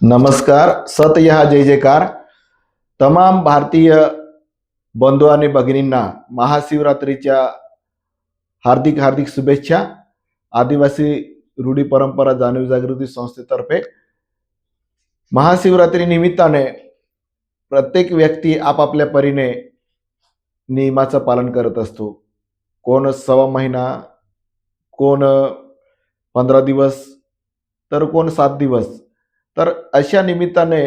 नमस्कार. सत यहा जय जयकार. तमाम भारतीय बंधू आणि भगिनींना महाशिवरात्रीच्या हार्दिक हार्दिक शुभेच्छा. आदिवासी रूढी परंपरा जाणीव जागृती संस्थेतर्फे महाशिवरात्री निमित्ताने प्रत्येक व्यक्ती आपापल्या परीने नियमाचं पालन करत असतो. कोण सव्वा महिना, कोण 15 दिवस, तर कोण 7 दिवस. तर अशा निमित्ताने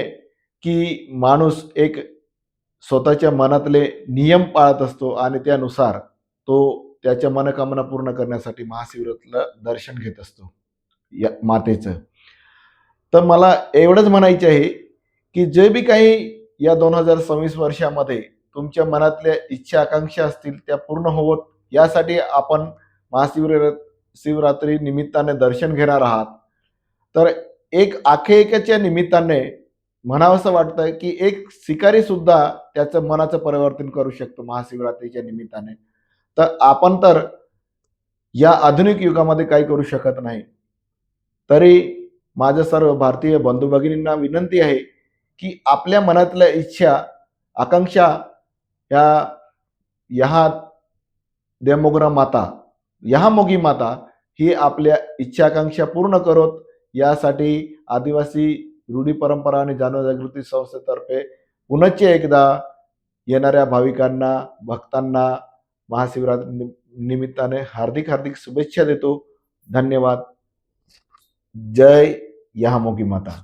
की माणूस एक स्वतःच्या मनातले नियम पाळत असतो आणि त्यानुसार तो त्याच्या मनोकामना पूर्ण करण्यासाठी महाशिवरात्रीला दर्शन घेत असतो या मातेचं. तर मला एवढंच म्हणायचे आहे की जे बी काही या 2026 वर्षामध्ये तुमच्या मनातल्या इच्छा आकांक्षा असतील त्या पूर्ण होवोत यासाठी आपण शिवरात्री निमित्ताने दर्शन घेणार आहात. तर एक आख्यायिकेच्या निमित्ताने म्हणावंसं वाटतं की एक शिकारी सुद्धा त्याचं मनाचं परिवर्तन करू शकतो महाशिवरात्रीच्या निमित्ताने. तर आपण तर या आधुनिक युगामध्ये काही करू शकत नाही. तरी माझ्या सर्व भारतीय बंधू भगिनींना विनंती आहे की आपल्या मनातल्या इच्छा आकांक्षा ह्या यहा देवमोगरा माता यहा मोगी माता ही आपल्या इच्छा आकांक्षा पूर्ण करोत यासाठी आदिवासी रूढी परंपरा आणि जनजागृती संस्थेतर्फे पुनश्च एकदा येणाऱ्या भाविकांना भक्तांना महाशिवरात्री निमित्ताने हार्दिक हार्दिक शुभेच्छा देतो. धन्यवाद. जय यहामोगी माता.